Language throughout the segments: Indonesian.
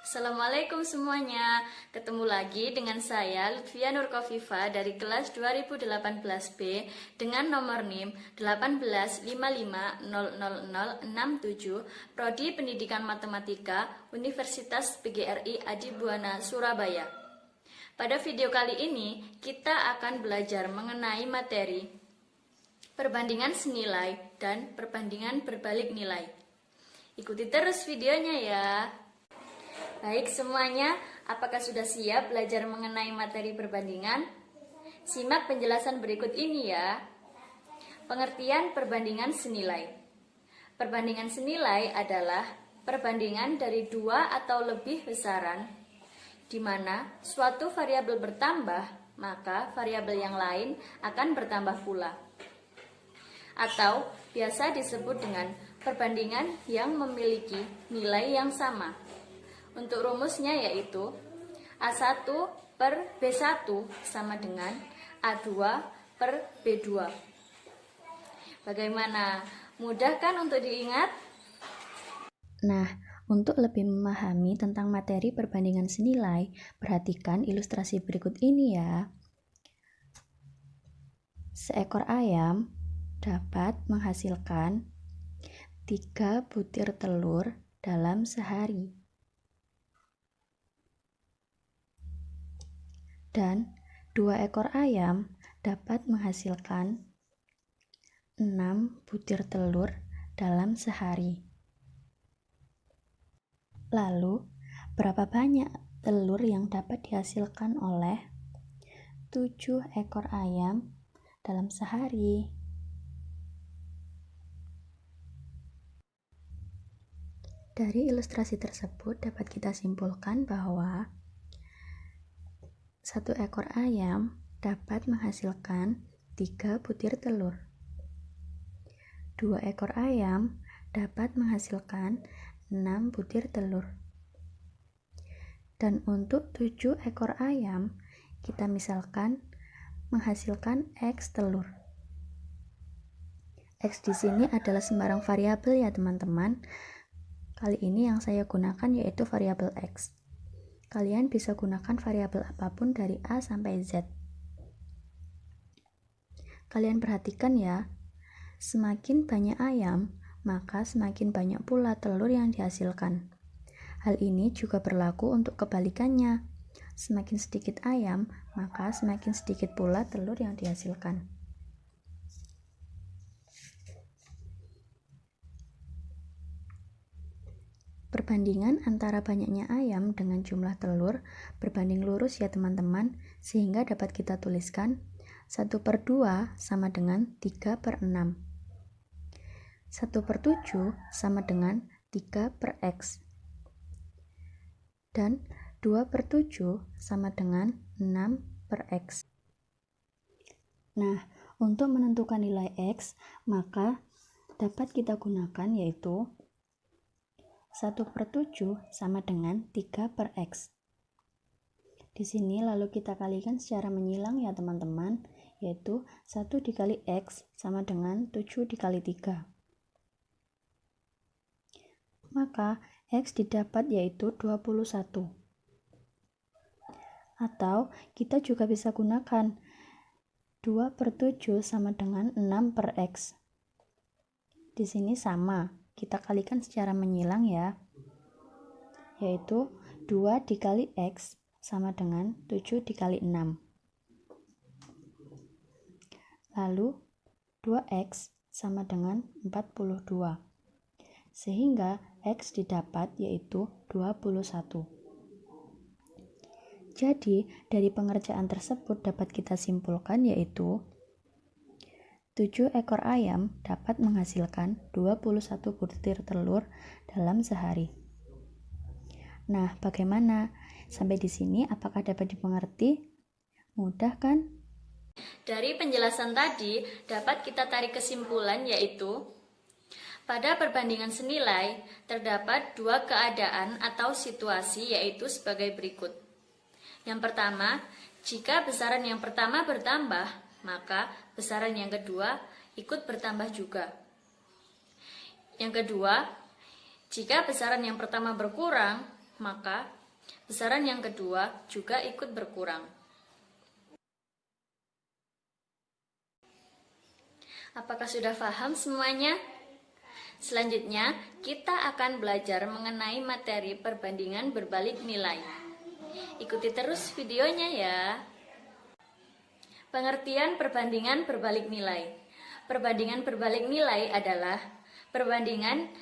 Assalamualaikum semuanya. Ketemu lagi dengan saya Lutfia Nurkofifa dari kelas 2018B dengan nomor NIM 185500067 Prodi Pendidikan Matematika Universitas PGRI Adi Buana Surabaya. Pada video kali ini kita akan belajar mengenai materi perbandingan senilai dan perbandingan berbalik nilai. Ikuti terus videonya ya. Baik semuanya, apakah sudah siap belajar mengenai materi perbandingan? Simak penjelasan berikut ini ya. Pengertian perbandingan senilai. Perbandingan senilai adalah perbandingan dari dua atau lebih besaran, di mana suatu variabel bertambah, maka variabel yang lain akan bertambah pula. Atau biasa disebut dengan perbandingan yang memiliki nilai yang sama. Untuk rumusnya yaitu A1 per B1 sama dengan A2 per B2. Bagaimana? Mudah kan untuk diingat? Nah, untuk lebih memahami tentang materi perbandingan senilai, perhatikan ilustrasi berikut ini ya. Seekor ayam dapat menghasilkan 3 butir telur dalam sehari. Dan 2 ekor ayam dapat menghasilkan 6 butir telur dalam sehari. Lalu, berapa banyak telur yang dapat dihasilkan oleh 7 ekor ayam dalam sehari? Dari ilustrasi tersebut dapat kita simpulkan bahwa 1 ekor ayam dapat menghasilkan 3 butir telur. 2 ekor ayam dapat menghasilkan 6 butir telur. Dan untuk 7 ekor ayam, kita misalkan menghasilkan X telur. X di sini adalah sembarang variabel ya teman-teman. Kali ini yang saya gunakan yaitu variabel X. Kalian bisa gunakan variabel apapun dari A sampai Z. Kalian perhatikan ya, semakin banyak ayam, maka semakin banyak pula telur yang dihasilkan. Hal ini juga berlaku untuk kebalikannya. Semakin sedikit ayam, maka semakin sedikit pula telur yang dihasilkan. Perbandingan antara banyaknya ayam dengan jumlah telur berbanding lurus ya teman-teman, sehingga dapat kita tuliskan 1/2 sama dengan 3/6. 1/7 sama dengan 3/X. Dan 2/7 sama dengan 6/X. Nah, untuk menentukan nilai X, maka dapat kita gunakan yaitu 1/7 sama dengan 3/X. Di sini lalu kita kalikan secara menyilang ya teman-teman, yaitu 1 dikali X sama dengan 7 dikali 3. Maka X didapat yaitu 21. Atau kita juga bisa gunakan 2/7 sama dengan 6/X. Di sini sama, kita kalikan secara menyilang ya, yaitu 2 dikali X sama dengan 7 dikali 6. Lalu 2X sama dengan 42. Sehingga X didapat yaitu 21. Jadi, dari pengerjaan tersebut dapat kita simpulkan yaitu 7 ekor ayam dapat menghasilkan 21 butir telur dalam sehari. Nah, bagaimana? Sampai di sini apakah dapat dimengerti? Mudah kan? Dari penjelasan tadi dapat kita tarik kesimpulan yaitu pada perbandingan senilai terdapat dua keadaan atau situasi yaitu sebagai berikut. Yang pertama, jika besaran yang pertama bertambah, maka besaran yang kedua ikut bertambah juga. Yang kedua, jika besaran yang pertama berkurang, maka Besaran yang kedua juga ikut berkurang. Apakah sudah paham semuanya? Selanjutnya, kita akan belajar mengenai materi perbandingan berbalik nilai. Ikuti terus videonya ya. Pengertian perbandingan berbalik nilai. Perbandingan berbalik nilai adalah perbandingan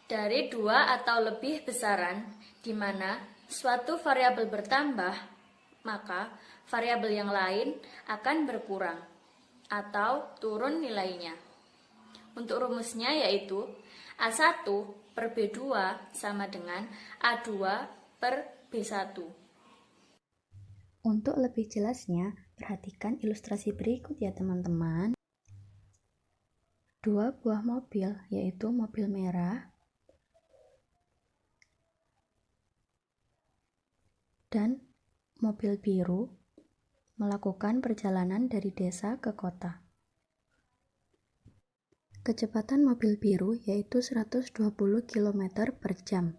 dari dua atau lebih besaran di mana suatu variabel bertambah, maka variabel yang lain akan berkurang atau turun nilainya. Untuk rumusnya yaitu A1 per B2 sama dengan A2 per B1. Untuk lebih jelasnya, perhatikan ilustrasi berikut ya teman-teman. Dua buah mobil, yaitu mobil merah dan mobil biru, melakukan perjalanan dari desa ke kota. Kecepatan mobil biru yaitu 120 km per jam.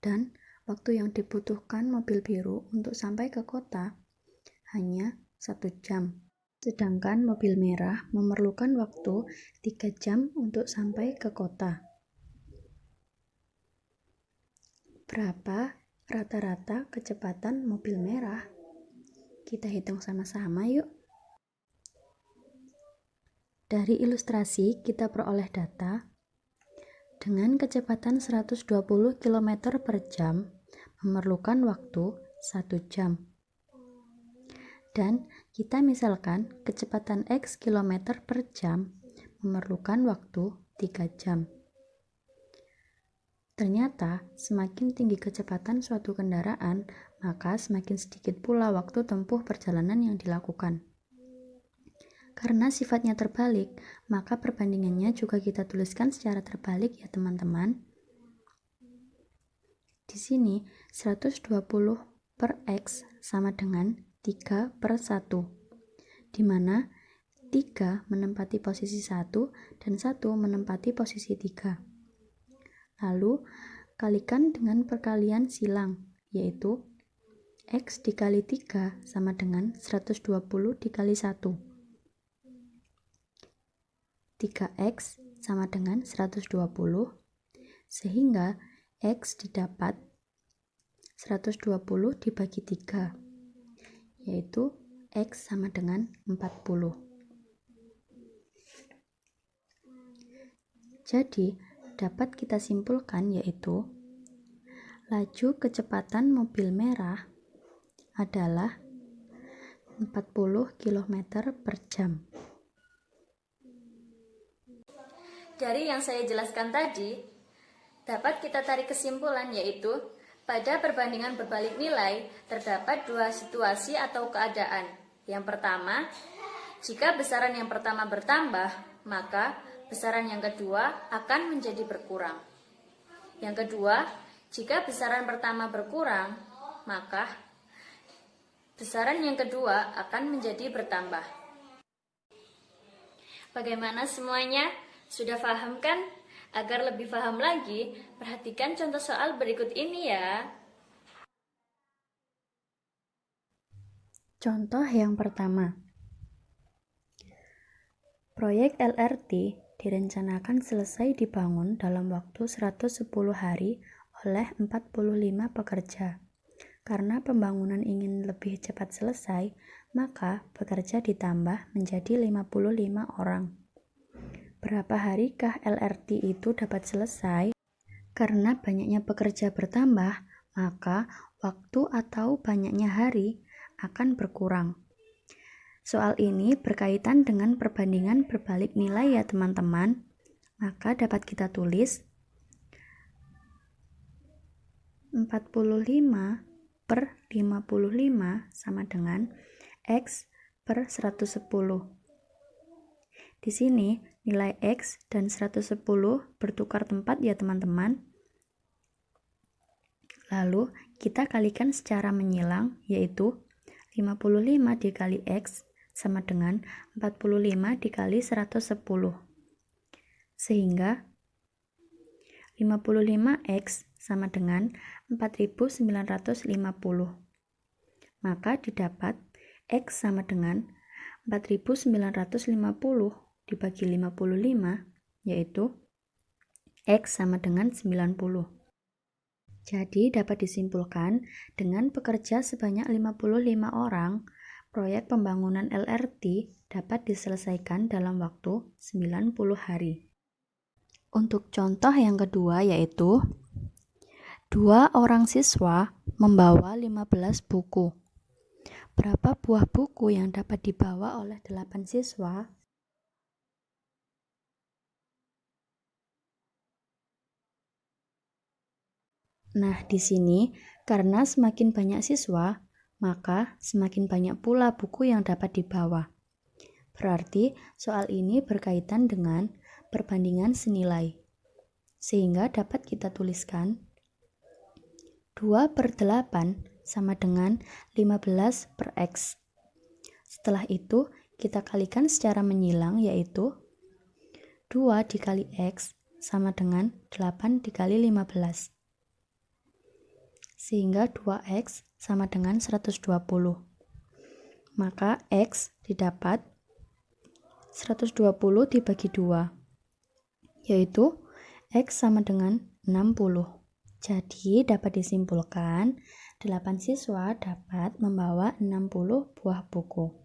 Dan waktu yang dibutuhkan mobil biru untuk sampai ke kota hanya 1 jam. Sedangkan mobil merah memerlukan waktu 3 jam untuk sampai ke kota. Berapa rata-rata kecepatan mobil merah? Kita hitung sama-sama yuk. Dari ilustrasi kita peroleh data dengan kecepatan 120 km per jam memerlukan waktu 1 jam. Dan kita misalkan kecepatan X km per jam memerlukan waktu 3 jam. Ternyata semakin tinggi kecepatan suatu kendaraan, maka semakin sedikit pula waktu tempuh perjalanan yang dilakukan. Karena sifatnya terbalik, maka perbandingannya juga kita tuliskan secara terbalik ya teman-teman. Di sini 120 per X sama dengan 3 per 1, di mana 3 menempati posisi 1 dan 1 menempati posisi 3. Lalu kalikan dengan perkalian silang, yaitu X dikali 3 sama dengan 120 dikali 1. 3X sama dengan 120, sehingga X didapat 120 dibagi 3, yaitu X sama dengan 40. Jadi, dapat kita simpulkan yaitu laju kecepatan mobil merah adalah 40 km per jam. Dari yang saya jelaskan tadi, dapat kita tarik kesimpulan yaitu pada perbandingan berbalik nilai terdapat dua situasi atau keadaan. Yang pertama, jika besaran yang pertama bertambah, maka besaran yang kedua akan menjadi berkurang. Yang kedua, jika besaran pertama berkurang, maka besaran yang kedua akan menjadi bertambah. Bagaimana semuanya? Sudah paham kan? Agar lebih paham lagi, perhatikan contoh soal berikut ini ya. Contoh yang pertama. Proyek LRT direncanakan selesai dibangun dalam waktu 110 hari oleh 45 pekerja. Karena pembangunan ingin lebih cepat selesai, maka pekerja ditambah menjadi 55 orang. Berapa harikah LRT itu dapat selesai? Karena banyaknya pekerja bertambah, maka waktu atau banyaknya hari akan berkurang. Soal ini berkaitan dengan perbandingan berbalik nilai ya teman-teman. Maka dapat kita tulis 45 per 55 sama dengan X per 110. Di sini nilai X dan 110 bertukar tempat ya teman-teman. Lalu kita kalikan secara menyilang, yaitu 55 dikali X sama dengan 45 dikali 110. Sehingga 55X sama dengan 4.950. Maka didapat X sama dengan 4.950 dibagi 55, yaitu X sama dengan 90. Jadi dapat disimpulkan dengan pekerja sebanyak 55 orang, proyek pembangunan LRT dapat diselesaikan dalam waktu 90 hari. Untuk contoh yang kedua yaitu 2 orang siswa membawa 15 buku. Berapa buah buku yang dapat dibawa oleh 8 siswa? Nah, di sini karena semakin banyak siswa, maka semakin banyak pula buku yang dapat dibawa. Berarti soal ini berkaitan dengan perbandingan senilai. Sehingga dapat kita tuliskan 2/8 sama dengan 15/X. Setelah itu, kita kalikan secara menyilang yaitu 2 dikali X sama dengan 8 dikali 15. Sehingga 2X sama dengan 120. Maka X didapat 120 dibagi 2, yaitu X sama dengan 60. Jadi dapat disimpulkan 8 siswa dapat membawa 60 buah buku.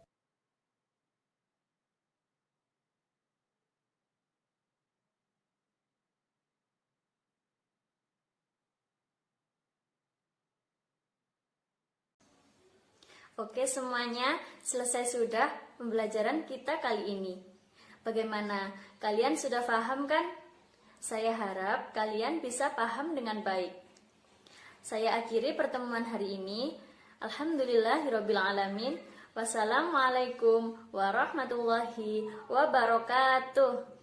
Oke semuanya, selesai sudah pembelajaran kita kali ini. Bagaimana? Kalian sudah paham kan? Saya harap kalian bisa paham dengan baik. Saya akhiri pertemuan hari ini. Alhamdulillahirrabbilalamin. Wassalamualaikum warahmatullahi wabarakatuh.